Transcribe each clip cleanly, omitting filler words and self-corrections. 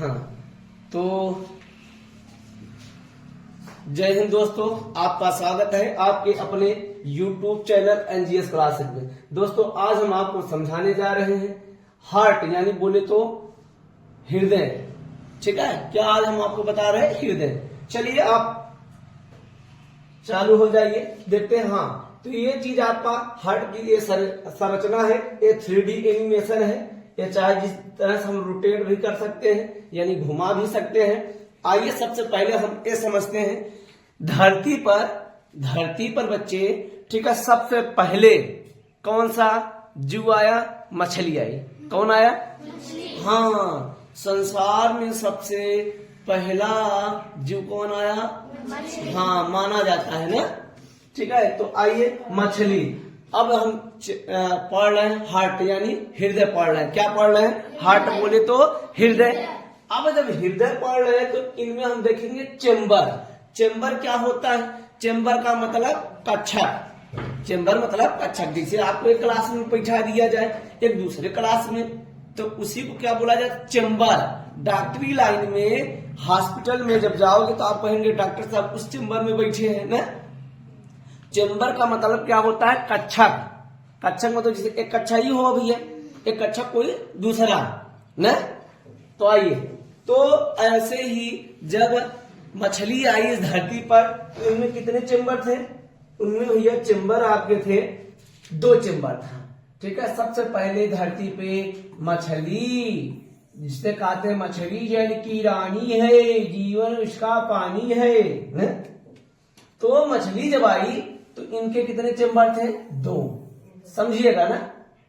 हाँ, तो जय हिंद दोस्तों, आपका स्वागत है आपके अपने YouTube चैनल एनजीएस क्लासेस में। दोस्तों, आज हम आपको समझाने जा रहे हैं हार्ट, यानी बोले तो हृदय। ठीक है, क्या आज हम आपको बता रहे हैं हृदय। चलिए आप चालू हो जाइए, देखते हैं। हाँ, तो ये चीज आपका हार्ट की ये संरचना है, ये 3D एनिमेशन है। ये चाहे जिस तरह से हम रोटेट भी कर सकते हैं, यानी घुमा भी सकते हैं। आइए सबसे पहले हम ये समझते हैं, धरती पर बच्चे, ठीक है, सबसे पहले कौन सा जीव आया? मछली आई। कौन आया? हाँ, संसार में सबसे पहला जीव कौन आया? हाँ, माना जाता है ना। ठीक है, तो आइए मछली। अब हम पढ़ रहे हैं हार्ट, यानी हृदय पढ़ रहे हैं। क्या पढ़ रहे हैं? हार्ट बोले तो हृदय। अब जब हृदय पढ़ रहे हैं तो इनमें हम देखेंगे चेम्बर। चेम्बर क्या होता है? चेम्बर का मतलब कक्षक। चेम्बर मतलब कक्षक। जैसे आपको एक क्लास में बैठा दिया जाए एक दूसरे क्लास में, तो उसी को क्या बोला जाए? चेम्बर। डॉक्टरी लाइन में, हॉस्पिटल में जब जाओगे तो आप कहेंगे डॉक्टर साहब उस चेम्बर में बैठे हैं ना। चेम्बर का मतलब क्या होता है? कक्षक। कक्षक मतलब जैसे एक कक्षा ही हो भैया, एक कक्षा कोई दूसरा ना। तो आइए, तो ऐसे ही जब मछली आई इस धरती पर, तो इनमें कितने चेम्बर थे? उनमें भैया चेम्बर आपके थे 2 चेम्बर था। ठीक है, सबसे पहले धरती पे मछली, जिससे कहते हैं मछली जल की रानी है, जीवन उसका पानी है न? तो मछली जब आई तो इनके कितने चेम्बर थे? 2। समझिएगा ना।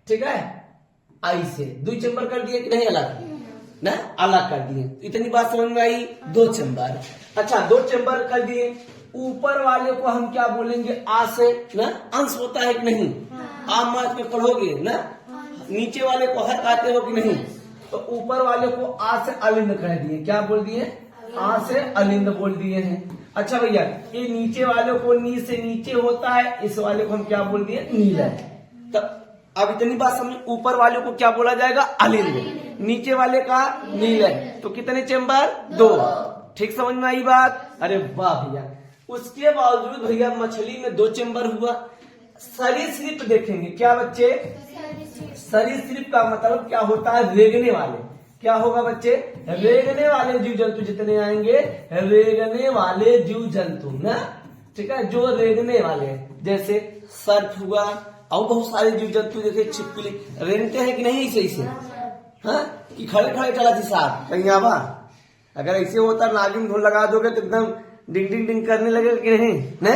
ठीक है, आई से 2 चेम्बर कर दिए कि नहीं? अलग ना, अलग कर दिए। इतनी बात समझ में आई? 2 चेम्बर। अच्छा, 2 चेम्बर कर दिए। ऊपर वाले को हम क्या बोलेंगे? आ से ना, अंश होता है कि नहीं? आप मैथ में पढ़ोगे ना। नीचे वाले को हर आते हो कि नहीं? तो ऊपर वाले को आ से अलिंद कह दिए। क्या बोल दिए? आ से अलिंद बोल दिए हैं। अच्छा भैया, ये नीचे वाले को नी से नीचे होता है, इस वाले को हम क्या बोल दिए? नीलय। तो अब इतनी बात समझ, ऊपर वाले को क्या बोला जाएगा? अलिंद। नीचे वाले का नीलय। तो कितने चेम्बर? 2। ठीक समझ में आई बात? अरे वाह भैया। उसके बावजूद भैया मछली में 2 चेम्बर हुआ। सरीसृप देखेंगे क्या बच्चे? सरीसृप का मतलब क्या होता है? रेंगने वाले। क्या होगा बच्चे? रेंगने वाले जीव जंतु जितने आएंगे, रेंगने वाले जीव जंतु ना। ठीक है, जो रेंगने वाले, जैसे सर्प हुआ और बहुत सारे जीव जंतु देखे, छिपकली रेंगते हैं कि नहीं? ऐसे हाँ, कि खड़े खड़े चला थी साहब कहीं आवा। अगर ऐसे होता नागिन धुन लगा दोगे तो एकदम डिंग डिंग डिंग करने लगे कि नहीं न?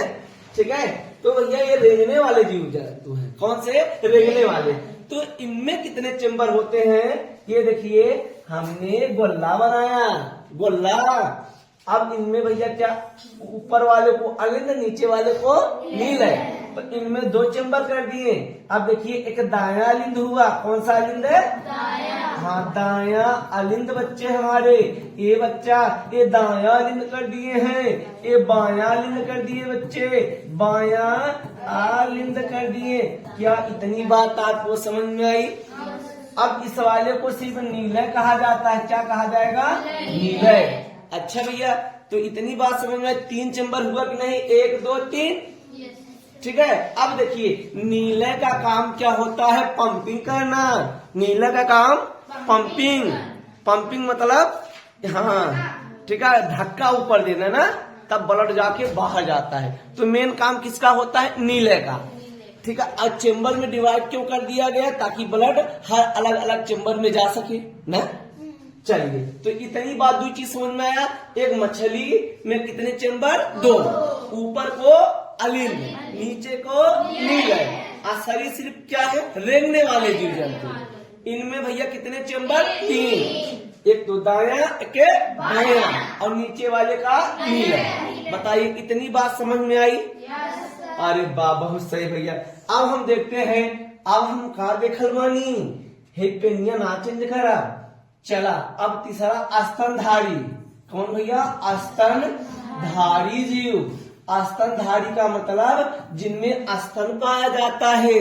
ठीक है, तो भैया ये रेंगने वाले जीव जंतु हैं। कौन से? रेंगने वाले। तो इनमें कितने चेम्बर होते हैं? ये देखिए, हमने गोला बनाया, गोला। अब इनमें भैया क्या? ऊपर वाले को अलिंद, नीचे वाले को नीलय। तो इनमें 2 चेम्बर कर दिए। अब देखिए, एक दाया अलिंद हुआ। कौन सा अलिंद है? हाँ, दाया अलिंद बच्चे हमारे। ये बच्चा ये दाया अलिंद कर दिए हैं, ये बाया अलिंद कर दिए बच्चे, बाया अलिंद कर दिए। क्या इतनी बात आपको समझ में आई? अब इस वाले को सिर्फ नीलय कहा जाता है। क्या कहा जाएगा? नीलय। अच्छा भैया, तो इतनी बात समझ में आई? 3 चेम्बर हुआ कि नहीं? 1 2 3। ठीक है, अब देखिए, नीलय का काम क्या होता है? पंपिंग करना। नीलय का काम पंपिंग। पंपिंग मतलब हाँ, ठीक है, धक्का ऊपर देना ना, तब ब्लड जाके बाहर जाता है। तो मेन काम किसका होता है? नीलय का। ठीक है, अब चेम्बर में डिवाइड क्यों कर दिया गया? ताकि ब्लड हर अलग अलग चेम्बर में जा सके ना। चलिए, तो इतनी बात 2 चीज समझ में आया। एक मछली में कितने चेम्बर? 2। ऊपर को अलिंद, नीचे को नीलय। और सरीसृप क्या है? रेंगने वाले जीव जंतु। इनमें भैया कितने चेम्बर? 3। एक तो दाया, एक बाया, और नीचे वाले का नीलय। बताइए, इतनी बात समझ में आई? अरे वाह, बहुत सही भैया। अब हम देखते हैं, अब हम का देखल बानी हे पेनिया नाचेंज करा। चला, अब तीसरा स्तनधारी। कौन भैया? स्तनधारी जीव। स्तनधारी का मतलब जिनमें स्तन पाया जाता है।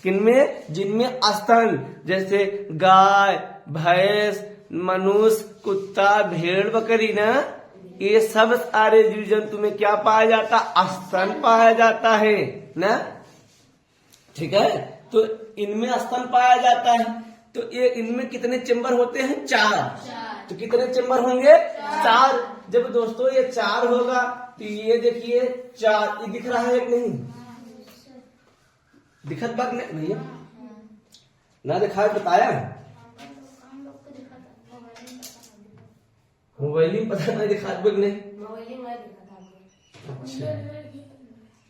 किनमें? जिनमें स्तन, जैसे गाय, भैंस, मनुष्य, कुत्ता, भेड़, बकरी ना, ये सब सारे जीव जंतु में क्या पाया जाता? स्तन पाया जाता है ना। ठीक है, तो इनमें स्तन पाया जाता है। तो ये इनमें कितने चेम्बर होते हैं? 4। तो कितने चेम्बर होंगे? 4। जब दोस्तों ये 4 होगा तो ये देखिए 4, ये दिख रहा है कि नहीं? दिखत बात नहीं भैया ना दिखाए बताया मोबाइल में पता नहीं दिखा बग नहीं। अच्छा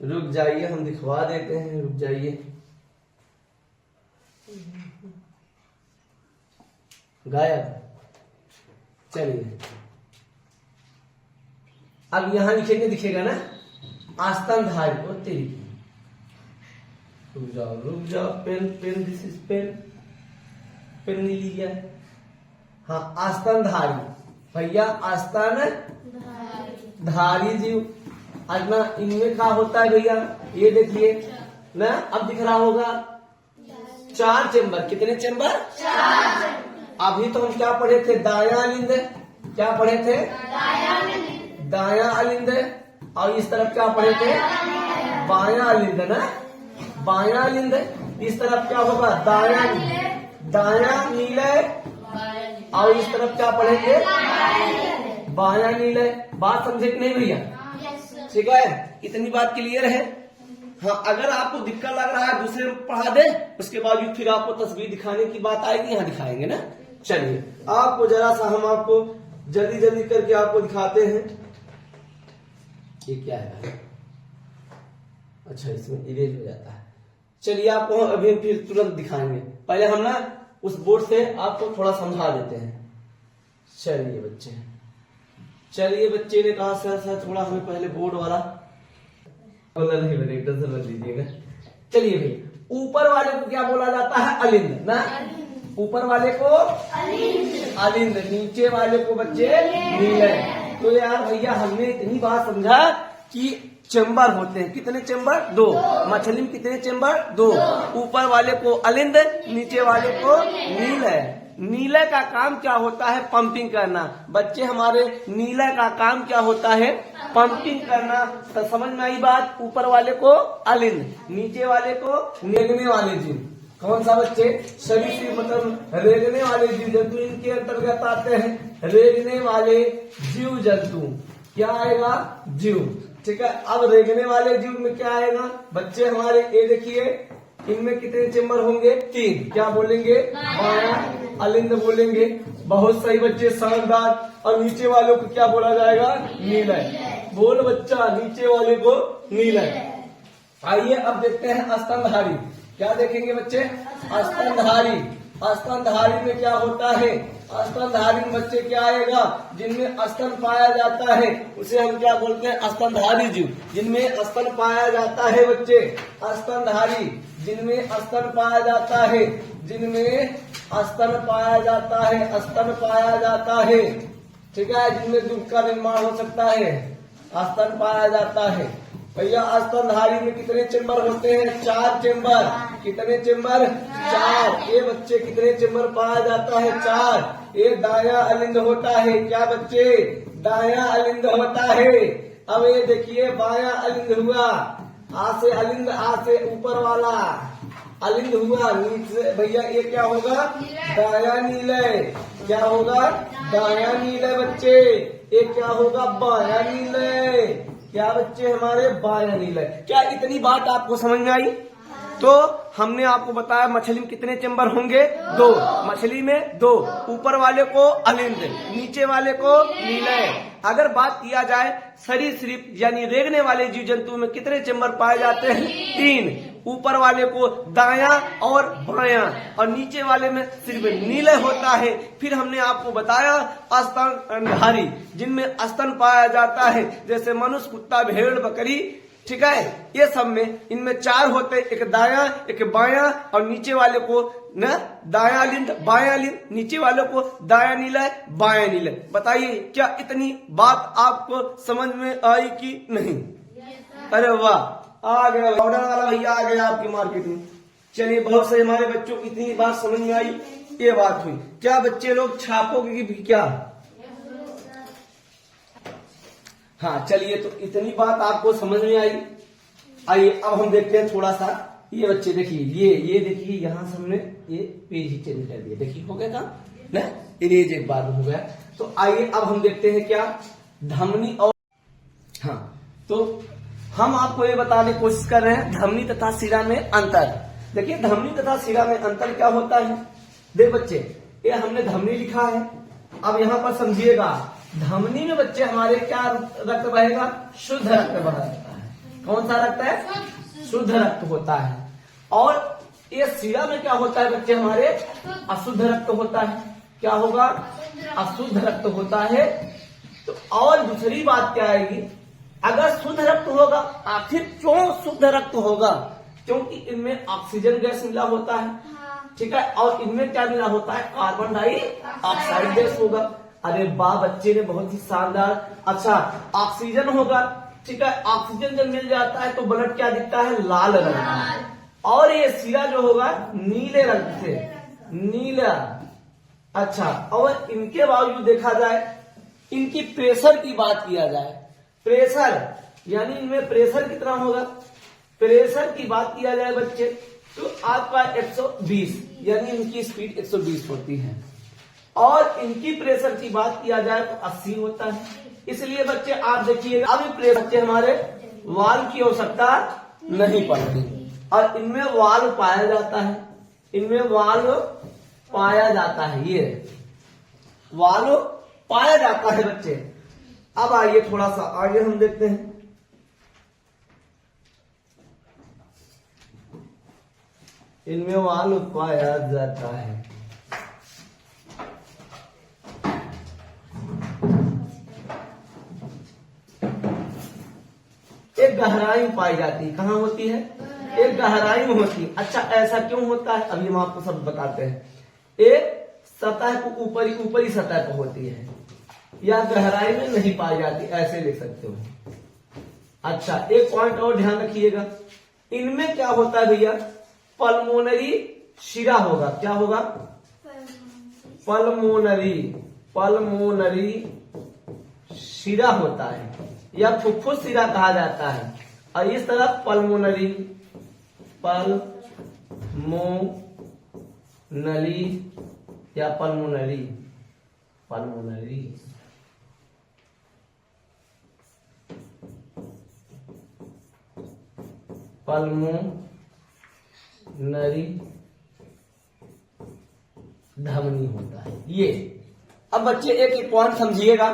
रुक जाइए, हम दिखवा देते हैं, रुक जाइए। गायब। चलिए अब यहां लिखेंगे, दिखेगा ना स्तनधारी। ओ तेरी, रुक जाओ, pen pen, this is pen, pen नहीं लिया। हाँ, स्तनधारी भैया, स्तन धारी जीव। आज ना इनमें क्या होता है भैया? ये देखिए ना, अब दिख रहा होगा 4 चेम्बर। कितने चेम्बर? 4। अभी तो हम क्या पढ़े थे? दायां अलिंद। क्या पढ़े थे? दायां अलिंद। और इस तरफ क्या पढ़े थे? बायां अलिंद ना, बायां अलिंद। इस तरफ क्या होगा? दायां नीलय। और इस तरफ क्या पढ़ेंगे? बायां नीलय। बात समझे कि नहीं भैया? ठीक है, इतनी बात क्लियर है। हाँ, अगर आपको दिक्कत लग रहा है दूसरे में पढ़ा दे, उसके बाद फिर आपको तस्वीर दिखाने की बात आएगी, यहाँ दिखाएंगे ना। चलिए आपको जरा सा हम आपको जल्दी जल्दी करके आपको दिखाते हैं। ये क्या है? अच्छा, इसमें इरेज हो जाता है। चलिए आपको अभी फिर तुरंत दिखाएंगे। पहले हम ना उस बोर्ड से आपको थोड़ा समझा देते हैं। चलिए बच्चे ने कहा सर थोड़ा हमें पहले बोर्ड वाला बोला नहीं, मैंने एकदम से समझ लीजिएगा। चलिए भाई, ऊपर वाले को क्या बोला जाता है? अलिंद ना। ऊपर वाले को अलिंद, नीचे वाले को बच्चे नीलय। तो यार भैया हमने इतनी बात समझा कि चेम्बर होते हैं। कितने चेम्बर? 2। मछली में कितने चेम्बर? 2। ऊपर वाले को अलिंद, नीचे वाले को नीलय। नीलय का काम क्या होता है? पंपिंग करना। बच्चे हमारे, नीलय का काम क्या होता है? पंपिंग करना। तो समझ में आई बात? ऊपर वाले को अलिंद, नीचे वाले को रेंगने वाले जीव। कौन सा बच्चे? सरीसृप, मतलब रेंगने वाले जीव जंतु। इनके अंतर्गत आते हैं रेंगने वाले जीव जंतु। क्या आएगा? जीव। ठीक है, अब रेंगने वाले जीव में क्या आएगा बच्चे हमारे? ये देखिए, इनमें कितने चेम्बर होंगे? 3। क्या बोलेंगे? बायां अलिंद बोलेंगे। बहुत सही बच्चे, शानदार। और नीचे वालों को क्या बोला जाएगा? नीलय। बोल बच्चा, नीचे वाले को नीलय। आइए अब देखते हैं स्तनधारी। क्या देखेंगे बच्चे? स्तनधारी। स्तनधारी में क्या होता है? स्तनधारी में बच्चे क्या आएगा? जिनमें स्तन पाया जाता है उसे हम क्या बोलते हैं? स्तनधारी जीव। जिनमें स्तन पाया जाता है बच्चे, स्तनधारी। जिनमें स्तन पाया जाता है, जिनमें स्तन पाया जाता है, स्तन पाया जाता है। ठीक है, जिनमें दूध का निर्माण हो सकता है, स्तन पाया जाता है। भैया स्तनधारी में कितने चेम्बर होते हैं? 4 चेम्बर। कितने चेम्बर? 4। ये बच्चे कितने चेम्बर पाया जाता है? 4। ये दायां अलिंद होता है। क्या बच्चे? दायां अलिंद होता है। अब ये देखिए बायां अलिंद हुआ। आ से अलिंद, आ से ऊपर वाला अलिंद हुआ। नीचे भैया ये क्या होगा? दायां नीलय। क्या होगा? दायां नीलय बच्चे। ये क्या होगा? बायां नीलय। क्या बच्चे हमारे? बायां नीलय। क्या इतनी बात आपको समझ में आई? तो हमने आपको बताया मछली में कितने चेम्बर होंगे? 2। मछली में 2। ऊपर वाले को अलिंद, नीचे वाले को नीलय। अगर बात किया जाए सरीसृप यानी रेंगने वाले जीव जंतु में कितने चेम्बर पाए जाते हैं? 3। ऊपर वाले को दायां और बायां, और नीचे वाले में सिर्फ नीलय होता है। फिर हमने आपको बताया स्तनधारी, जिनमें स्तन पाया जाता है, जैसे मनुष्य, कुत्ता, भेड़, बकरी। ठीक है, ये सब में इनमें 4 होते, एक दायां, एक बायां, और नीचे वाले को न दायां अलिंद, बायां अलिंद, नीचे वाले को दायां नीलय, बायां नीलय। बताइए क्या इतनी बात आपको समझ में आई कि नहीं? अरे वाह, आ गया पाउडर वाला भैया, आ गया आपकी मार्केट में। चलिए बहुत से हमारे बच्चों की इतनी बात समझ में आई। ये बात हुई। क्या बच्चे लोग छापोगे कि क्या? हाँ चलिए, तो इतनी बात आपको समझ में आई। आइए अब हम देखते हैं थोड़ा सा। ये बच्चे देखिए, ये देखिए, यहां से हमने ये पेज ही चेंज कर दिया। देखिए हो गया काम ना, इरेज एक बार हो गया। तो आइए अब हम देखते हैं क्या धमनी और, हाँ तो हम आपको ये बताने की कोशिश कर रहे हैं धमनी तथा शिरा में अंतर। देखिए धमनी तथा शिरा में अंतर क्या होता है। देख बच्चे, ये हमने धमनी लिखा है। अब यहां पर समझिएगा, धमनी में बच्चे हमारे क्या रक्त बहेगा? शुद्ध रक्त बहता है। कौन सा रक्त है? शुद्ध रक्त होता है। और ये शिरा में क्या होता है बच्चे? हमारे अशुद्ध रक्त होता है। क्या होगा? अशुद्ध रक्त होता है। तो और दूसरी बात क्या आएगी, अगर शुद्ध रक्त होगा, आखिर क्यों शुद्ध रक्त होगा? क्योंकि इनमें ऑक्सीजन गैस मिला होता है, ठीक है, और इनमें क्या मिला होता है? कार्बन डाइऑक्साइड गैस होगा। अरे वाह, बच्चे ने बहुत ही शानदार। अच्छा, ऑक्सीजन होगा, ठीक है, ऑक्सीजन जब मिल जाता है तो ब्लड क्या दिखता है? लाल रंग का। और ये शिरा जो होगा नीले रंग से, नीला। अच्छा, और इनके बावजूद देखा जाए, इनकी प्रेशर की बात किया जाए, प्रेशर यानी इनमें प्रेशर कितना होगा? प्रेशर की बात किया जाए बच्चे तो आपका 120, यानी इनकी स्पीड 120 होती है। और इनकी प्रेशर की बात किया जाए तो 80 होता है। इसलिए बच्चे आप देखिएगा, अभी प्रेशर बच्चे हमारे वाल्व की आवश्यकता नहीं पड़ती, और इनमें वाल्व पाया जाता है, इनमें वाल्व पाया जाता है, ये वाल्व पाया जाता है बच्चे। अब आइए थोड़ा सा आगे हम देखते हैं। इनमें वाल्व पाया जाता है। एक गहराई पाई जाती है। कहाँ होती है? एक गहराई में होती है। अच्छा, ऐसा क्यों होता है? अभी हम आपको सब बताते हैं। एक सतह को ऊपरी सतह पर होती है, या गहराई में नहीं पाई जाती, ऐसे लिख सकते हो। अच्छा, एक पॉइंट और ध्यान रखिएगा, इनमें क्या होता है भैया? पल्मोनरी शिरा होगा। क्या होगा? पल्मोनरी शिरा होता है, या फुफ्फुस शिरा कहा जाता है। और इस तरफ पल्मोनरी या पल्मोनरी धमनी होता है ये। अब बच्चे एक एक पॉइंट समझिएगा।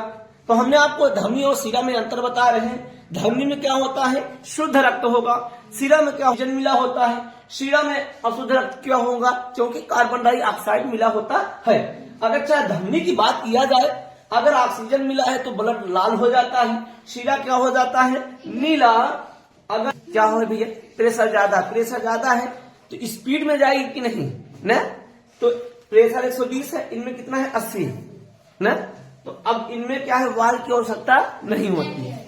तो हमने आपको धमनी और शिरा में अंतर बता रहे हैं। धमनी में क्या होता है? शुद्ध रक्त होगा। शिरा में क्या ऑक्सीजन मिला होता है? शिरा में अशुद्ध रक्त क्या होगा? क्योंकि कार्बन डाइऑक्साइड मिला होता है। अगर चाहे धमनी की बात किया जाए, अगर ऑक्सीजन मिला है तो ब्लड लाल हो जाता है, शिरा क्या हो जाता है? नीला। अगर क्या हो भैया? प्रेशर ज्यादा है तो स्पीड में जाएगी कि नहीं ना? तो प्रेशर 120 है, इनमें कितना है? 80 ना। तो अब इनमें क्या है? वाल्व की आवश्यकता नहीं होती है,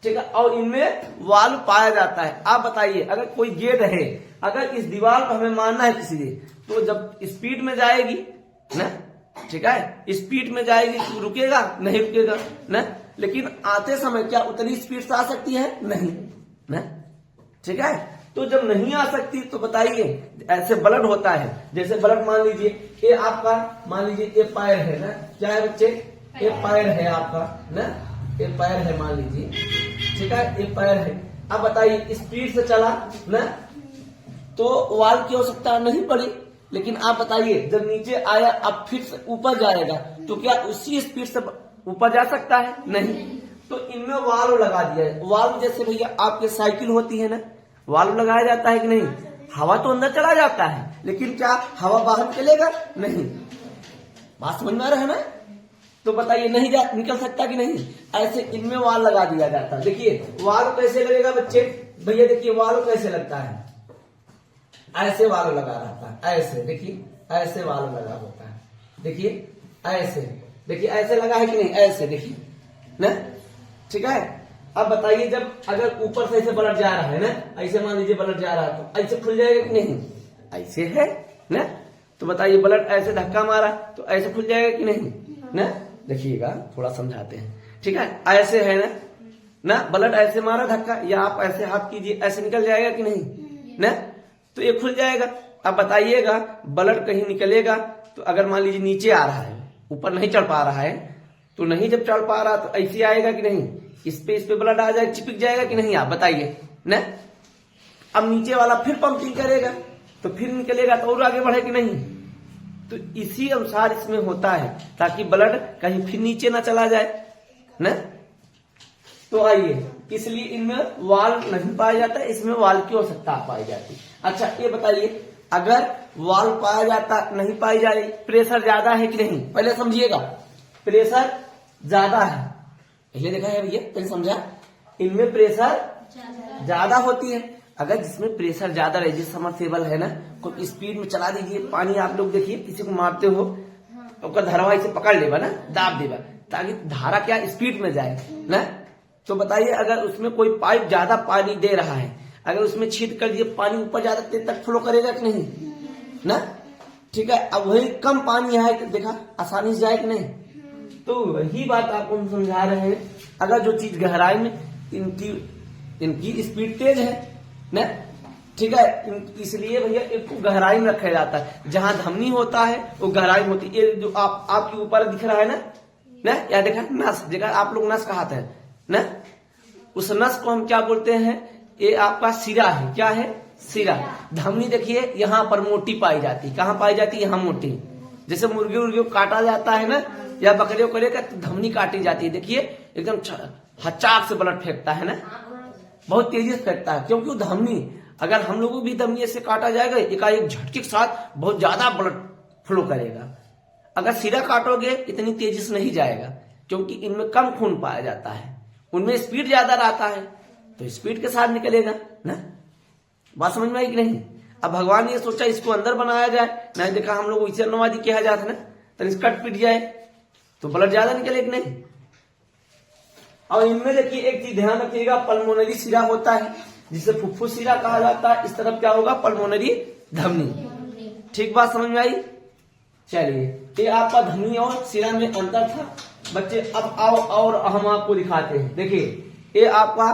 ठीक है, और इनमें वाल्व पाया जाता है। आप बताइए, अगर कोई गेट है, अगर इस दीवार को हमें मारना है किसी से, तो जब स्पीड में जाएगी ना, ठीक है, स्पीड में जाएगी तो रुकेगा नहीं? रुकेगा ना। लेकिन आते समय क्या उतनी स्पीड से आ सकती है? नहीं ना, ठीक है। तो जब नहीं आ सकती तो बताइए, ऐसे ब्लड होता है, जैसे ब्लड मान लीजिए ये आपका, मान लीजिए ये पैर है ना, क्या है बच्चे? ये पैर है आपका ना, ये पैर है मान लीजिए, ठीक है, ये पैर है। अब बताइए स्पीड से चला ना तो वाल्व की आवश्यकता नहीं पड़ी। लेकिन आप बताइए जब नीचे आया अब फिर से ऊपर जाएगा तो क्या उसी स्पीड से ऊपर जा सकता है? नहीं। तो इनमें वाल्व लगा दिया है। वाल्व जैसे भैया आपके साइकिल होती है ना, वाल्व लगाया जाता है कि नहीं? हवा तो अंदर चला जाता है, लेकिन क्या हवा बाहर निकलेगा? नहीं। बात समझ में आ रहा है ना? तो बताइए नहीं निकल सकता कि नहीं? ऐसे इनमें वाल्व लगा दिया जाता है। देखिए वाल्व कैसे लगेगा बच्चे? भैया देखिए वाल्व कैसे लगता है, ऐसे वाल्व लगा रहता है, ऐसे देखिए, ऐसे वाल्व लगा होता है। देखिए ऐसे, देखिए ऐसे लगा है कि नहीं? ऐसे देखिए ना, ठीक है। अब बताइए जब अगर ऊपर से ऐसे ब्लड जा रहा है ना, ऐसे मान लीजिए ब्लड जा रहा है तो ऐसे खुल जाएगा कि नहीं? ऐसे है ना। तो बताइए ब्लड ऐसे धक्का मारा तो ऐसे खुल जाएगा कि नहीं ना? देखिएगा थोड़ा समझाते हैं, ठीक है। ऐसे है ना ब्लड ऐसे मारा धक्का, या आप ऐसे हाथ कीजिए, ऐसे निकल जाएगा कि नहीं ना? तो ये खुल जाएगा। अब बताइएगा ब्लड कहीं निकलेगा तो अगर मान लीजिए नीचे आ रहा है, ऊपर नहीं चढ़ पा रहा है, तो नहीं जब चढ़ पा रहा तो ऐसे आएगा कि नहीं? इस पे ब्लड आ जाएगा, चिपक जाएगा कि नहीं? आप बताइए ना। अब नीचे वाला फिर पंपिंग करेगा तो फिर निकलेगा तो और आगे बढ़े कि नहीं? तो इसी अनुसार इसमें होता है, ताकि ब्लड कहीं फिर नीचे ना चला जाए ना। तो आइए, इसलिए इनमें वाल नहीं पाया जाता, इसमें वाल की आवश्यकता पाई जाती। अच्छा ये बताइए, अगर वाल पाया जाता नहीं पाई जा रही, प्रेशर ज्यादा है कि नहीं? पहले समझिएगा, प्रेशर ज्यादा है, पहले देखा है भैया, पहले समझा। इनमें प्रेशर ज्यादा होती है। अगर जिसमें प्रेशर ज्यादा रहे, जिस समरसेबल है ना, को स्पीड में चला दीजिए पानी, आप लोग देखिए किसी को मारते हो तो उसका धारावाही से पकड़ लेगा ना, दाब देगा, ताकि धारा क्या स्पीड में जाए ना। तो बताइए अगर उसमें कोई पाइप ज्यादा पानी दे रहा है, अगर उसमें छीट कर दिए, पानी ऊपर ज्यादा तेज तक फ्लो करेगा कि नहीं ना? ठीक है। अब वही कम पानी है तो देखा आसानी से जाए कि नहीं? तो वही बात आपको हम समझा रहे हैं। अगर जो चीज गहराई में, इनकी स्पीड तेज है ना, ठीक है, इसलिए भैया इसको गहराई में रखा जाता है। जहां धमनी होता है वो गहराई में होती है। ये जो आपके ऊपर दिख रहा है ना, या देखा नस, जगह आप लोग नस कहते हैं ना, उस नस को हम क्या बोलते हैं? ये आपका सिरा है। क्या है? सिरा। धमनी देखिए यहाँ पर मोटी पाई जाती है। कहाँ पाई जाती है? यहाँ मोटी। जैसे मुर्गी उर्गी को काटा जाता है ना, या बकरियों को लेकर तो धमनी काटी जाती है। देखिए एकदम हचाक से ब्लड फेंकता है ना, बहुत तेजी से फेंकता है, क्योंकि वो धमनी, अगर हम लोगों भी धमनी से काटा जाएगा एकाएक झटके के साथ बहुत ज्यादा ब्लड फ्लो करेगा। अगर सिरा काटोगे इतनी तेजी से नहीं जाएगा, क्योंकि इनमें कम खून पाया जाता है, उनमें स्पीड ज्यादा रहता है, तो स्पीड के साथ निकलेगा ना। बात समझ में आई कि नहीं? अब भगवान ने सोचा इसको अंदर बनाया जाए, नहीं देखा हम लोग इसे नवादी किया जाता है ना, तो इसका पिट जाए तो ब्लड ज्यादा निकले कि नहीं। और इनमें देखिए एक चीज ध्यान रखिएगा, पल्मोनरी सिरा होता है जिसे फुफ्फुस सिरा कहा जाता है। इस तरफ क्या होगा? पल्मोनरी धमनी। ठीक बात समझ में आई? चलिए, ये आपका धमनी और सिरा में अंतर था बच्चे। अब आओ और हम आपको दिखाते हैं। देखिए ये आपका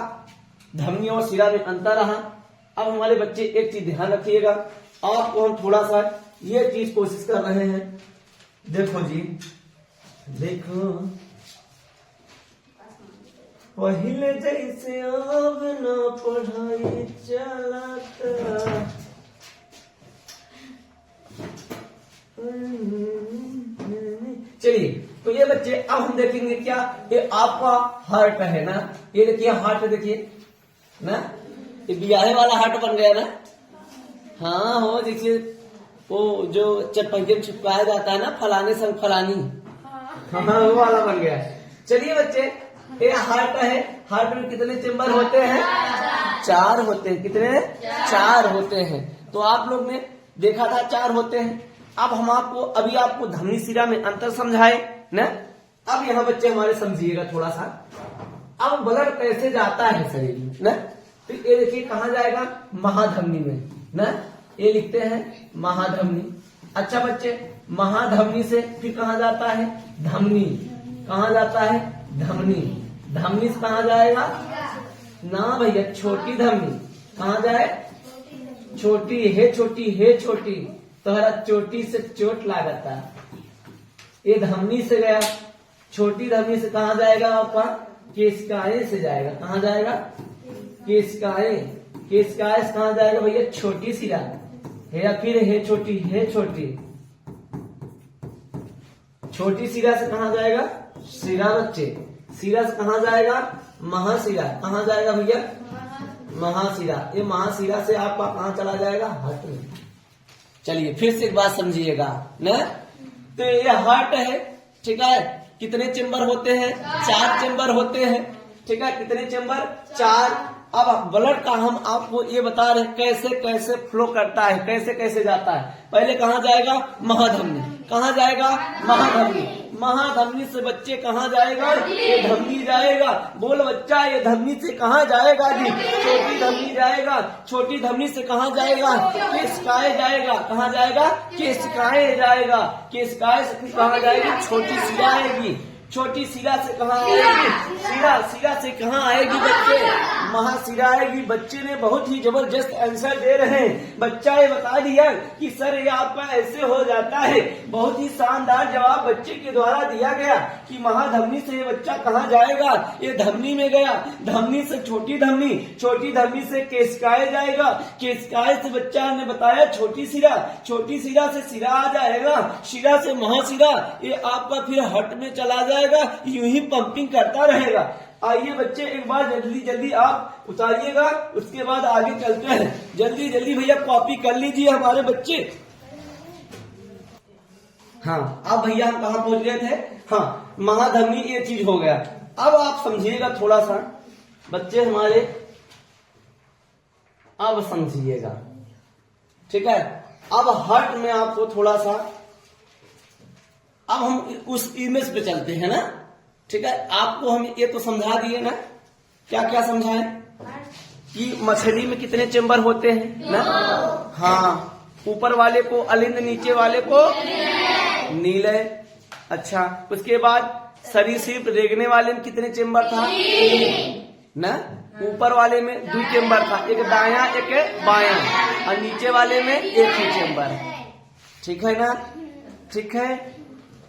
धमनी और सिरा में अंतर रहा। अब हमारे बच्चे एक चीज ध्यान रखिएगा, आपको हम थोड़ा सा ये चीज कोशिश कर रहे हैं। देखो जी, देखो पहले जैसे अब न पढ़ाई चलता, चलिए तो ये बच्चे अब हम देखेंगे क्या, ये आपका हार्ट है ना, ये देखिए हार्ट देखिए ना, ये ब्याहे वाला हार्ट बन गया ना। हाँ हो, देखिए वो जो चटपटे में चिपकाया जाता है ना, फलाने संग फलानी, हाँ वो वाला बन गया। चलिए बच्चे, ये हार्ट है, हार्ट में कितने चेम्बर होते हैं? 4 होते हैं। कितने? 4 होते हैं। तो आप लोग ने देखा था 4 होते हैं। अब हम अभी आपको धमनी सिरा में अंतर समझाए ना। अब यहाँ बच्चे हमारे समझिएगा थोड़ा सा, अब ब्लड कैसे जाता है शरीर में ना। तो ये देखिए कहाँ जाएगा? महाधमनी में ना, ये लिखते हैं महाधमनी। अच्छा बच्चे, महाधमनी से फिर कहाँ जाता है? धमनी। कहाँ जाता है? धमनी। धमनी से कहाँ जाएगा? ना भैया, छोटी धमनी। कहाँ जाए? छोटी है, छोटी है, छोटी तोहरा चोटी से चोट लागता। ये धमनी से गया, छोटी धमनी से कहाँ जाएगा आपका? केशकाए से जाएगा। कहाँ जाएगा? केशकाए। केशकाए से कहाँ जाएगा भैया? छोटी सिरा है, या फिर है छोटी, है छोटी। छोटी सिरा से कहाँ जाएगा? सिरा बच्चे। सिरा से कहाँ जाएगा? महासिरा। कहाँ जाएगा भैया? महासिरा। ये महासिरा से आपका कहाँ चला जाएगा? हार्ट में। चलिए फिर से एक बात समझिएगा ना। तो ये हार्ट है, ठीक है। कितने चेम्बर होते हैं? 4 चेम्बर होते हैं, ठीक है। कितने चेम्बर? 4। अब ब्लड का हम आपको ये बता रहे कैसे कैसे फ्लो करता है, कैसे कैसे जाता है। पहले कहाँ जाएगा? महाधमनी। कहाँ जाएगा? महाधमनी। महाधमनी से बच्चे कहाँ जाएगा? ये धमनी जाएगा। बोल बच्चा, ये धमनी से कहाँ जाएगा जी? छोटी धमनी जाएगा। छोटी धमनी से कहाँ जाएगा? केशिकाएं जाएगा। कहाँ जाएगा? केशिकाएं जाएगा। केशिकाएं से कहाँ जाएगी? छोटी शिरा आएगी। छोटी शिरा से कहाँ आएगी? शिरा से कहाँ आएगी बच्चे? महाशिरा आएगी। बच्चे ने बहुत ही जबरदस्त आंसर दे रहे हैं। बच्चा ये बता दिया कि सर ये आपका ऐसे हो जाता है। बहुत ही शानदार जवाब बच्चे के द्वारा दिया गया कि महाधमनी से ये बच्चा कहाँ जाएगा? ये धमनी में गया। धमनी से छोटी धमनी, छोटी धमनी से केशिकाएं जाएगा। केशिकाएं से बच्चा ने बताया छोटी शिरा, छोटी शिरा से शिरा आ जाएगा। शिरा से महाशिरा, ये आपका फिर हट में चला जाएगा। यूं ही पंपिंग करता रहेगा। आइए बच्चे एक बार जल्दी जल्दी आप उतारिएगा, उसके बाद आगे चलते हैं। जल्दी जल्दी भैया कॉपी कर लीजिए हमारे बच्चे। हाँ, अब भैया हम कहाँ पहुंच गए थे? हाँ, महाधमनी ये चीज हो गया। अब आप समझिएगा थोड़ा सा बच्चे हमारे, अब समझिएगा, ठीक है। अब हर्ट में आपको थोड़ा सा, अब हम उस इमेज पे चलते हैं ना, ठीक है। आपको हम ये तो समझा दिए ना, क्या क्या समझाएं कि मछली में कितने चेम्बर होते हैं ना? हाँ, ऊपर वाले को अलिंद, नीचे वाले को नीलय। अच्छा, उसके बाद सरीसृप रेंगने वाले में कितने चेम्बर था ना? ऊपर वाले में 2 चेम्बर था, एक दायां एक बायां, और नीचे वाले में 1 ही चेम्बर। ठीक है ना? ठीक है।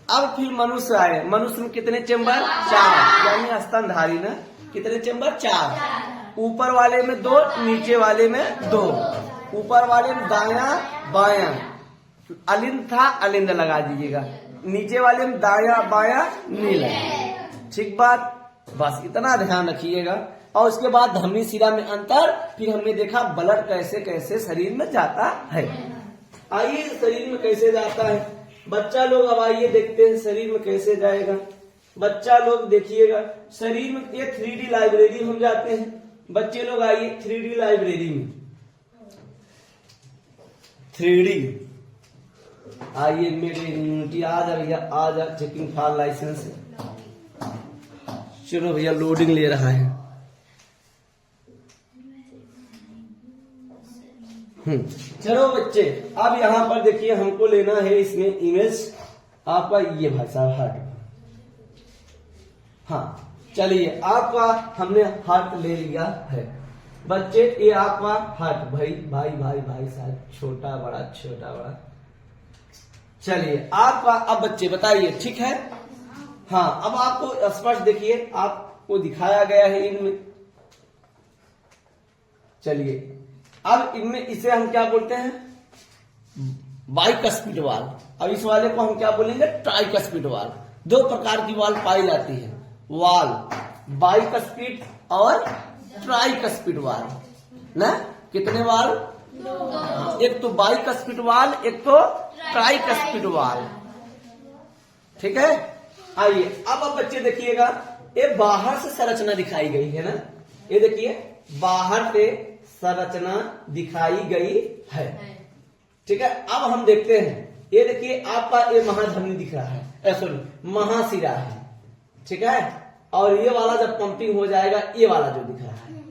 अब फिर मनुष्य आए। मनुष्य में कितने चेम्बर? 4, यानी स्तनधारी ना। कितने चेम्बर? 4। ऊपर वाले में 2, नीचे वाले में 2। ऊपर वाले में दायां बायां, अलिंद था, अलिंद लगा दीजिएगा। नीचे वाले में दायां बायां नीला। ठीक बात, बस इतना ध्यान रखिएगा। और उसके बाद धमनी शिरा में अंतर, फिर हमने देखा ब्लड कैसे कैसे शरीर में जाता है। आइए शरीर में कैसे जाता है बच्चा लोग, अब आइए देखते हैं शरीर में कैसे जाएगा। बच्चा लोग देखिएगा, शरीर में ये 3D लाइब्रेरी हम जाते हैं। बच्चे लोग आइए 3D लाइब्रेरी में। 3D आइए मेरे यूनिटी आ जा भैया, आ जा। चेकिंग फॉर लाइसेंस, चलो भैया लोडिंग ले रहा है। चलो बच्चे, अब यहाँ पर देखिए हमको लेना है इसमें इमेज आपका, ये भाई साहब हार्ट। हाँ चलिए, आपका हमने हार्ट ले लिया है बच्चे। ये आपका हार्ट, भाई भाई भाई भाई साहब, छोटा बड़ा छोटा बड़ा। चलिए आपका, अब बच्चे बताइए, ठीक है। हाँ, अब आपको स्पष्ट देखिए, आपको दिखाया गया है इनमें। चलिए अब इनमें, इसे हम क्या बोलते हैं? बाइकस्पिड वाल। अब इस वाले को हम क्या बोलेंगे? ट्राइकस्पिड वाल। 2 प्रकार की वाल पाई जाती है, वाल बाइकस्पिड और ट्राइकस्पिड वाल ना। कितने वाल? 2। एक तो बाइकस्पिड वाल, एक तो ट्राइकस्पिड वाल। ठीक है। आइए अब बच्चे देखिएगा, ये बाहर से संरचना दिखाई गई है ना। ये देखिए बाहर से संरचना दिखाई गई है, ठीक है। अब हम देखते हैं, ये देखिए आपका ये महाधमनी दिख रहा है, सॉरी महाशिरा है, ठीक है। और ये वाला जब पंपिंग हो जाएगा, ये वाला जो दिख रहा है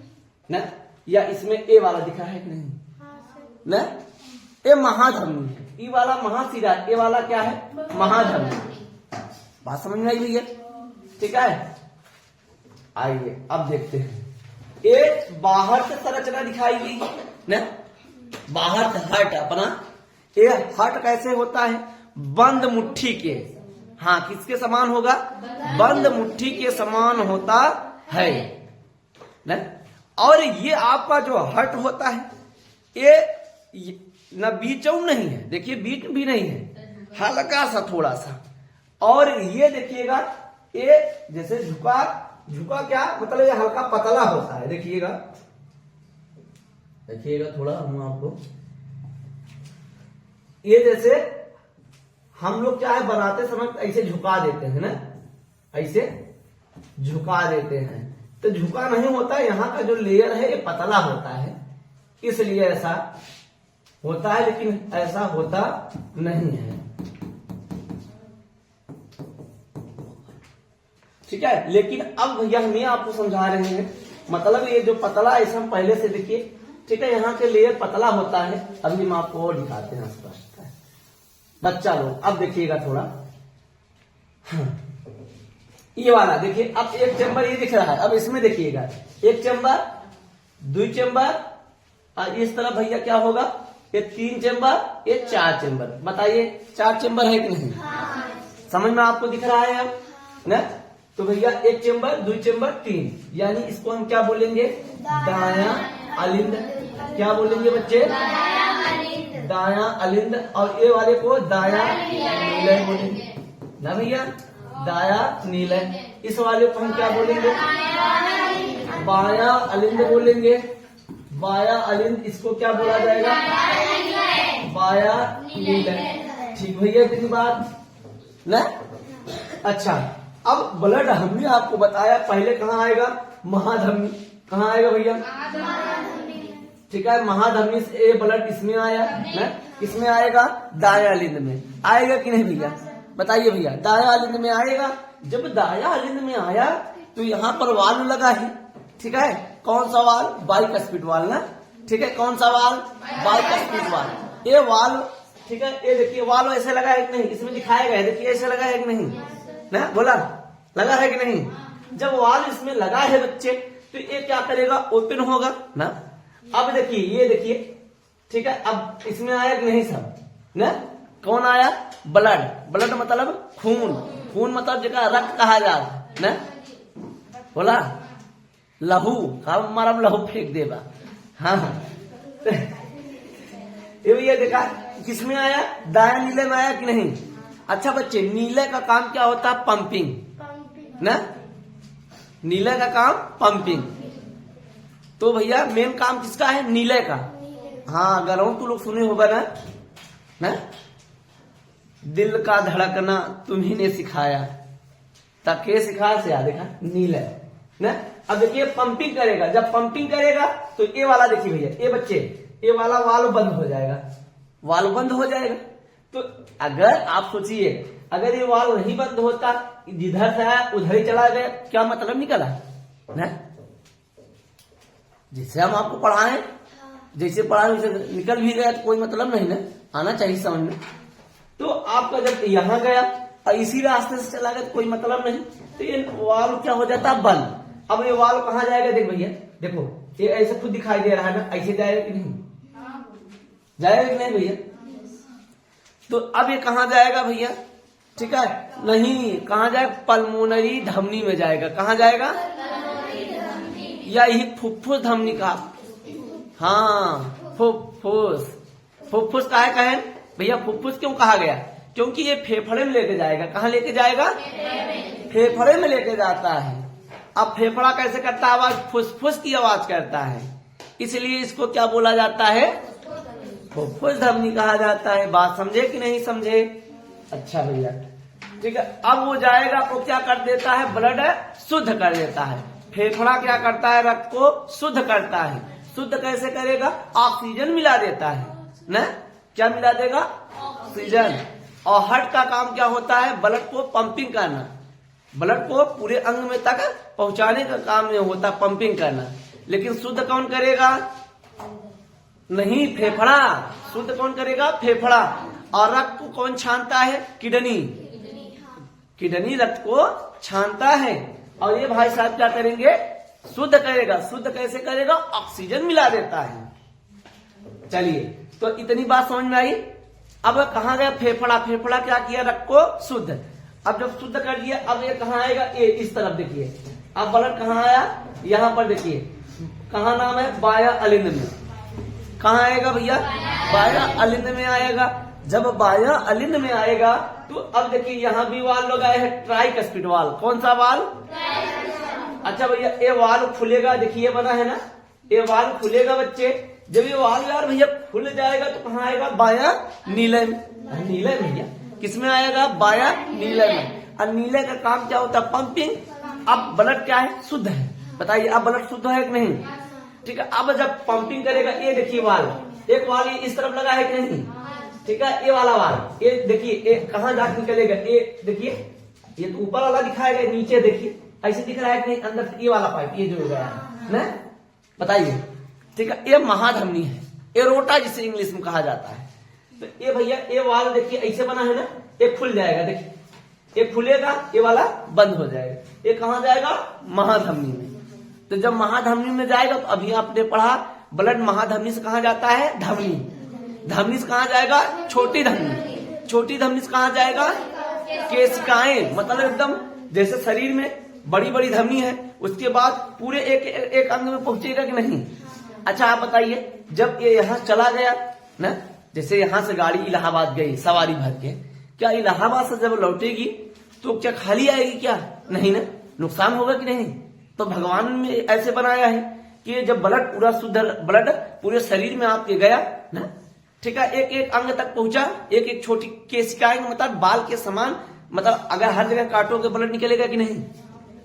ना, या इसमें ये वाला दिख रहा है कि नहीं ना, ये महाधमनी है। ये वाला महाशिरा, ये वाला क्या है? महाधमनी। बात समझ में आई भैया? ठीक है। आइए अब देखते हैं, ये बाहर से संरचना दिखाई गई ना, बाहर से हार्ट अपना। ये हार्ट कैसे होता है? बंद मुट्ठी के, हाँ किसके समान होगा? बंद मुट्ठी के समान होता है ना। और ये आपका जो हार्ट होता है, ये न बीचों नहीं है, देखिए बीच भी नहीं है, हल्का सा थोड़ा सा। और ये देखिएगा, ये जैसे झुका, झुका क्या मतलब? ये हल्का पतला होता है, देखिएगा देखिएगा थोड़ा हम आपको, ये जैसे हम लोग क्या है बनाते समय ऐसे झुका देते हैं ना, ऐसे झुका देते हैं, तो झुका नहीं होता। यहाँ का जो लेयर है ये पतला होता है, इसलिए ऐसा होता है, लेकिन ऐसा होता नहीं है। ठीक है। लेकिन अब भैया हम ये आपको समझा रहे हैं, मतलब ये जो पतला ऐसा हम पहले से देखिए, ठीक है, यहाँ के लेयर पतला होता है। अभी हम आपको और दिखाते हैं स्पष्ट है बच्चा लोग। अब देखिएगा थोड़ा, ये वाला देखिए, अब एक चैम्बर ये दिख रहा है, अब इसमें देखिएगा एक चैम्बर, 2 चैम्बर, और इस तरफ भैया क्या होगा, ये 3 चैम्बर, ये 4 चैम्बर। बताइए 4 चैम्बर है कि नहीं? समझ में आपको दिख रहा है अब ना? तो भैया 1 चैम्बर, 2 चैम्बर, 3, यानी इसको हम क्या बोलेंगे, दाया अलिंद। क्या बोलेंगे बच्चे? दाया अलिंद। और ये वाले को दाया नीलय बोलेंगे ना भैया, दाया नीलय। इस वाले को हम क्या बोलेंगे, बाया अलिंद बोलेंगे, बाया अलिंद। इसको क्या बोला जाएगा, बाया नीलय। ठीक भैया, इतनी बात ना। अच्छा, अब ब्लड हमने आपको बताया पहले कहाँ आएगा, महाधमनी। कहाँ आएगा भैया, ठीक है, महाधमनी से ये ब्लड इसमें आया ना, किसमें आएगा, दाया अलिंद में आएगा कि नहीं भैया? बताइए भैया, दाया अलिंद में आएगा। जब दाया अलिंद में आया तो यहाँ पर वाल्व लगा है, ठीक है, कौन सा वाल्व, बाइकस्पिड वाल्व ना, ठीक है, कौन सा वाल्व, बाइकस्पिड वाल्व। ये वाल्व, ठीक है, ये देखिए वाल्व ऐसे लगा है कि नहीं, इसमें दिखाया गया है, देखिए ऐसे लगा है कि नहीं ना, बोला लगा है कि नहीं? जब वाल्व इसमें लगा है बच्चे, तो ये क्या करेगा, ओपन होगा ना। अब देखिए, ये देखिए, ठीक है, अब इसमें आया कि नहीं सब ना, कौन आया, ब्लड। ब्लड मतलब खून, खून मतलब जगह रक्त कहा जा रहा है ना, बोला लहू, हमारा लहू फेंक देगा। हाँ ये भैया देखा किसमें आया, दाया नीले में आया कि नहीं? अच्छा बच्चे, नीले का काम क्या होता है, पंपिंग ना, नीले का काम पंपिंग। तो भैया मेन काम किसका है, नीले का। हाँ, गलहों तो लोग सुने होगा ना, दिल का धड़कना तुम्ही ने सिखाया, तके सिखाया से देखा नीले ना। अब देखिए पंपिंग करेगा, जब पंपिंग करेगा तो ये वाला देखिए भैया, ये बच्चे, ये वाला वाल्व बंद हो जाएगा, वाल्व बंद हो जाएगा। तो अगर आप सोचिए, अगर ये वाल्व नहीं बंद होता, जिधर से आया उधर ही चला गया, क्या मतलब निकला ना? जिससे हम आपको पढ़ाएं, जैसे पढ़ाए वैसे निकल भी गया तो कोई मतलब नहीं ना, आना चाहिए समझ में। तो आपका जब यहाँ गया और इसी रास्ते से चला गया तो कोई मतलब नहीं, तो ये वाल्व क्या हो जाता है, बंद। अब ये वाल्व कहाँ जाएगा, देख भैया, देखो ये ऐसे खुद दिखाई दे रहा है ना, ऐसे जाएगा कि नहीं, जाएगा कि नहीं भैया? तो अब ये कहाँ जाएगा भैया, ठीक है, नहीं, कहाँ जाएगा, पल्मोनरी धमनी में जाएगा। कहाँ जाएगा, या यही फुफ्फुस धमनी का, हाँ फुफ्फुस। फुफ्फुस काहे कहे भैया, फुफ्फुस क्यों कहा गया, क्योंकि ये फेफड़े में लेके जाएगा। कहाँ लेके जाएगा, फेफड़े में लेके जाता है। अब फेफड़ा कैसे करता है आवाज, फुसफुस की आवाज करता है, इसलिए इसको क्या बोला जाता है, फुफ्फुस धमनी कहा जाता है। बात समझे कि नहीं समझे? अच्छा भैया, ठीक है। अब वो जाएगा तो क्या कर देता है, ब्लड शुद्ध कर देता है। फेफड़ा क्या करता है, रक्त को शुद्ध करता है। शुद्ध कैसे करेगा, ऑक्सीजन मिला देता है ना, क्या मिला देगा, ऑक्सीजन। और हार्ट का काम क्या होता है, ब्लड को पंपिंग करना, ब्लड को पूरे अंग में तक पहुंचाने का काम में होता, पंपिंग करना। लेकिन शुद्ध कौन करेगा, नहीं, फेफड़ा। शुद्ध कौन करेगा, फेफड़ा। और रक्त को कौन छानता है, किडनी। किडनी रक्त को छानता है। और ये भाई साहब क्या करेंगे, शुद्ध करेगा। शुद्ध कैसे करेगा, ऑक्सीजन मिला देता है। चलिए, तो इतनी बात समझ में आई। अब कहाँ गया, फेफड़ा। फेफड़ा क्या किया, रक्त को शुद्ध। अब जब शुद्ध कर दिया, अब ये कहाँ आएगा, ये इस तरफ देखिए। अब ब्लड कहाँ आया, यहाँ पर देखिए, कहाँ नाम है, बाया अलिंद में। कहाँ आएगा भैया, बाया अलिंद में आएगा। जब बाया अलिंद में आएगा तो अब देखिए यहाँ भी वाल्व लगाए है, ट्राइकस्पिड वाल्व। कौन सा वाल्व, अच्छा भैया, ये वाल्व खुलेगा, देखिए बना है ना, ये वाल्व खुलेगा बच्चे। जब ये वाल्व यार भैया खुल जाएगा तो कहाँ आएगा, बाया नीले में। नीले में भैया किसमें आएगा, बाया नीले में। और नीले का काम क्या होता है, पंपिंग। अब ब्लड क्या है, शुद्ध है। बताइए अब ब्लड शुद्ध है कि नहीं, ठीक है। अब जब पंपिंग करेगा, ये देखिए वाल्व, एक वाल्व इस तरफ लगा है कि नहीं, ठीक है, ये वाला वाल्व, ये देखिए, ये कहाँ जाकर निकलेगा, ये देखिए, ये तो ऊपर वाला दिखाएगा, नीचे देखिए ऐसे दिख रहा है कि नहीं, अंदर से ये वाला पाइप ये जो गया है ना, बताइए। ठीक है, ये महाधमनी है, एरोटा जिसे इंग्लिश में कहा जाता है। तो ये भैया ये वाल देखिए ऐसे बना है ना, ये खुल जाएगा, देखिए ये खुलेगा, ये वाला बंद हो जाएगा। ये कहाँ जाएगा? महाधमनी में। तो जब महाधमनी में जाएगा तो अभी आपने पढ़ा ब्लड महाधमनी से कहाँ जाता है? धमनी। धमनी से कहाँ जाएगा? छोटी धमनी। छोटी धमनी से कहाँ जाएगा? केशिकाएं, मतलब एकदम जैसे शरीर में बड़ी बड़ी धमनी है, उसके बाद पूरे एक अंग में पहुंचेगा कि नहीं? अच्छा आप बताइए, जब ये यहाँ चला गया ना, जैसे यहाँ से गाड़ी इलाहाबाद गई सवारी भर के, क्या इलाहाबाद से जब लौटेगी तो क्या खाली आएगी? क्या नहीं ना, नुकसान होगा कि नहीं? तो भगवान ने ऐसे बनाया है कि जब ब्लड पूरा शुद्ध ब्लड पूरे शरीर में आपके गया ना, ठीक है, एक एक अंग तक पहुंचा, एक एक छोटी केशिकाएं मतलब बाल के समान, मतलब अगर हर जगह काटोगे ब्लड निकलेगा कि नहीं?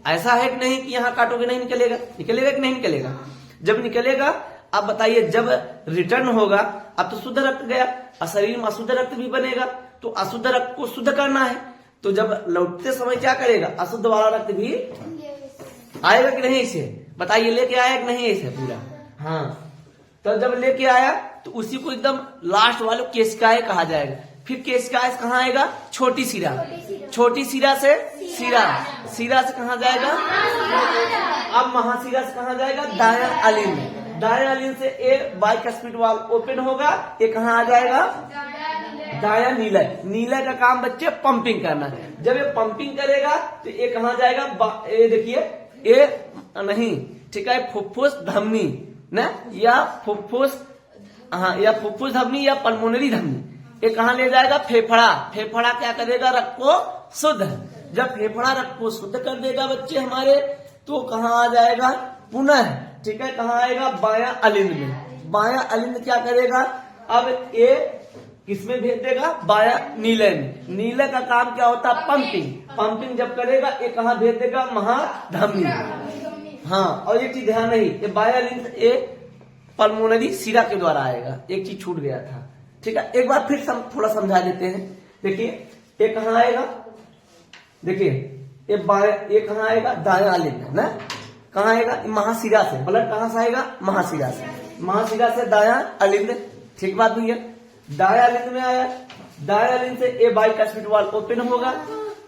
ऐसा है कि नहीं कि यहाँ काटोगे नहीं निकलेगा? निकलेगा कि नहीं निकलेगा? जब निकलेगा, आप बताइए, जब रिटर्न होगा, अब तो शुद्ध रक्त गया और शरीर में अशुद्ध रक्त भी बनेगा, तो अशुद्ध रक्त को शुद्ध करना है, तो जब लौटते समय क्या करेगा? अशुद्ध वाला रक्त भी आएगा कि नहीं? इसे बताइए, लेके आया कि नहीं इसे पूरा? हाँ, तो जब लेके आया तो उसी को एकदम लास्ट वाले केशिकाएं कहा जाएगा। फिर केशिकाएं से कहाँ आएगा? छोटी सिरा। छोटी सिरा से सिरा, सिरा से कहाँ जाएगा? अब महासिरा से कहाँ जाएगा? दाया अलिंद। दाया अलिंद से ए बाइकस्पिड वाल ओपन होगा, ये कहाँ आ जाएगा? दाया नीलय। नीलय का काम बच्चे पंपिंग करना है। जब ये पंपिंग करेगा तो ये कहाँ जाएगा? ये देखिए, ये नहीं, ठीक है, फुफ्फुस धमनी ना, या फुफ्फुस, हाँ, या फुफ्फुस धमनी या पल्मोनरी धमनी, ये कहाँ ले जाएगा? फेफड़ा। फेफड़ा क्या करेगा? रक्त को शुद्ध। जब फेफड़ा रक्त को शुद्ध कर देगा बच्चे हमारे, तो कहाँ आ जाएगा? पुनः, ठीक है, कहाँ आएगा? बाया अलिंद में। बाया अलिंद क्या करेगा? अब ये किसमें भेज देगा? बाया नीलय में। नीलय का काम क्या होता है? पंपिंग। पंपिंग जब करेगा ये कहाँ भेज देगा? महाधमनी। हाँ, और एक चीज ध्यान नहीं, ये बाया अलिंद ये पल्मोनरी सिरा के द्वारा आएगा। एक चीज छूट गया था, ठीक है, एक बार फिर थोड़ा समझा देते हैं। देखिए ये कहाँ आएगा? देखिए ये कहाँ आएगा? दाया अलिंद ना, कहाँ आएगा? महासिरा से। ब्लड कहाँ से आएगा? महासिरा से। महासिरा से दाया अलिंद, ठीक बात हुई है। दाया अलिंद में आया, दाया अलिंद से ए बाइकस्पिड वाल ओपन होगा,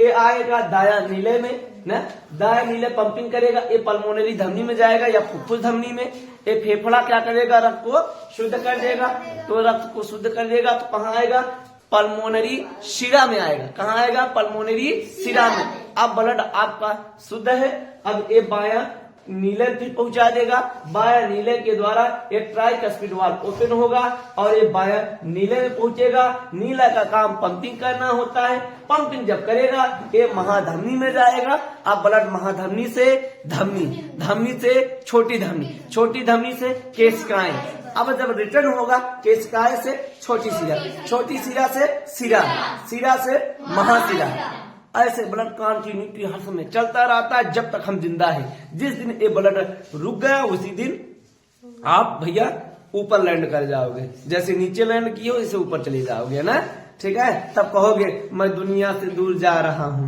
ये आएगा दाया नीले में ना, दाया नीले पंपिंग करेगा, ये पल्मोनरी धमनी में जाएगा या फुफ्फुस धमनी में। ये फेफड़ा क्या करेगा? रक्त को शुद्ध कर देगा। तो रक्त को शुद्ध कर देगा तो कहाँ आएगा? पल्मोनरी शिरा में आएगा। कहाँ आएगा? पल्मोनरी शिरा में। अब ब्लड आपका शुद्ध है, अब ये बाया नीले भी पहुंचा देगा। बाया नीले के द्वारा ये ट्राइकस्पिड वाल ओपन होगा और ये बाया नीले में पहुंचेगा। नीला का काम पंपिंग करना होता है। पंपिंग जब करेगा ये महाधमनी में जाएगा। अब ब्लड महाधमनी से धमनी, धमनी से छोटी धमनी, छोटी धमनी से केशिकाएं। अब जब रिटर्न होगा केशिकाएं से छोटी सिरा, छोटी सिरा से सिरा, सिरा से महासिरा। ऐसे ब्लड कंटिन्यूटी हर समय चलता रहता है जब तक हम जिंदा है। जिस दिन ये ब्लड रुक गया उसी दिन आप भैया ऊपर लैंड कर जाओगे। जैसे नीचे लैंड किए हो इसे ऊपर चले जाओगे ना, ठीक है। तब कहोगे मैं दुनिया से दूर जा रहा हूं।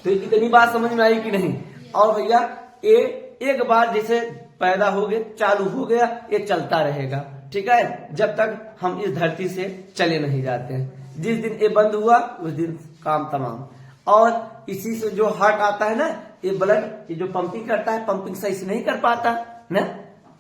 तो इतनी बात समझ में आई कि नहीं? और भैया ये एक बार जैसे पैदा हो गए चालू हो गया, ये चलता रहेगा, ठीक है, जब तक हम इस धरती से चले नहीं जाते हैं। जिस दिन ये बंद हुआ उस दिन काम तमाम। और इसी से जो हार्ट आता है ना, ये ब्लड ये जो पंपिंग करता है, पंपिंग सही से नहीं कर पाता ना,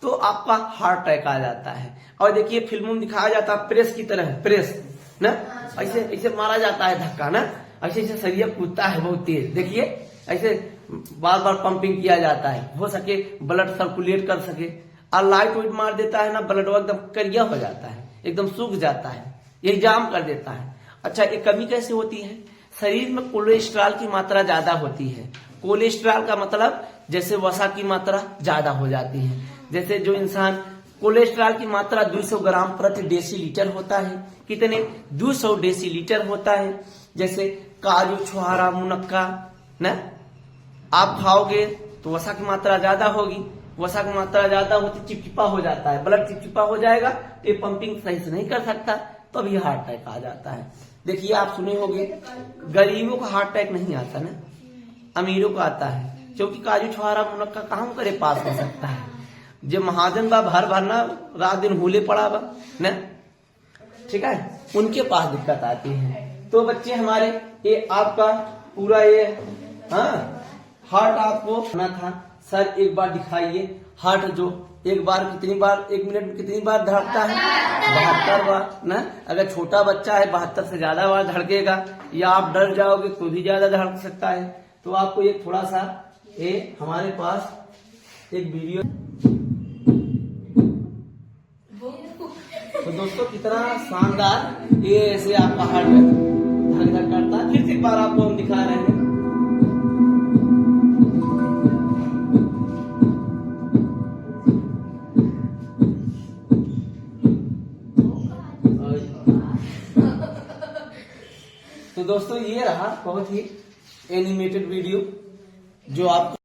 तो आपका हार्ट अटैक आ जाता है। और देखिए फिल्मों में दिखाया जाता है प्रेस की तरह, प्रेस ना, ऐसे ऐसे मारा जाता है धक्का ना, ऐसे ऐसे शरीर कूदता है बहुत तेज। देखिए ऐसे बार बार पंपिंग किया जाता है, हो सके ब्लड सर्कुलेट कर सके। और लाइट वाइट मार देता है ना, ब्लड एकदम करिया हो जाता है, एकदम सूख जाता है, ये जाम कर देता है। अच्छा ये कमी कैसे होती है? शरीर में कोलेस्ट्रॉल की मात्रा ज्यादा होती है। कोलेस्ट्रॉल का मतलब जैसे वसा की मात्रा ज्यादा हो जाती है। जैसे जो इंसान कोलेस्ट्रॉल की मात्रा 200 ग्राम प्रति डेसीलीटर होता है, कितने? 200 डेसीलीटर होता है। जैसे काजू, छुहारा, मुनक्का ना आप खाओगे तो वसा की मात्रा ज्यादा होगी। वसा की मात्रा ज्यादा होती, चिपचिपा हो जाता है, ब्लड चिपचिपा हो जाएगा, तो ये पंपिंग सही से नहीं कर सकता, तभी हार्ट अटैक आ जाता है। देखिए आप सुने होंगे, गरीबों का हार्ट अटैक नहीं आता ना, अमीरों को आता है, क्योंकि काजू छुहारा मुनक्का कहाँ करे पास हो सकता है। जब महाजन बा भर भरना रात दिन हुले पड़ा बा ना, ठीक है, उनके पास दिक्कत आती है। तो बच्चे हमारे ये आपका पूरा ये हार्ट आपको ना था। सर एक बार दिखाइए हार्ट जो एक मिनट में कितनी बार धड़कता है? 72 बार ना। अगर छोटा बच्चा है 72 से ज्यादा बार धड़केगा, या आप डर जाओगे तो भी ज्यादा धड़क सकता है। तो आपको एक थोड़ा सा ये हमारे पास एक वीडियो, तो दोस्तों कितना शानदार ये ऐसे आपका हार्ट धक धक करता है। फिर से एक बार आपको हम दिखा रहे हैं। तो दोस्तों ये रहा बहुत ही एनिमेटेड वीडियो जो आपको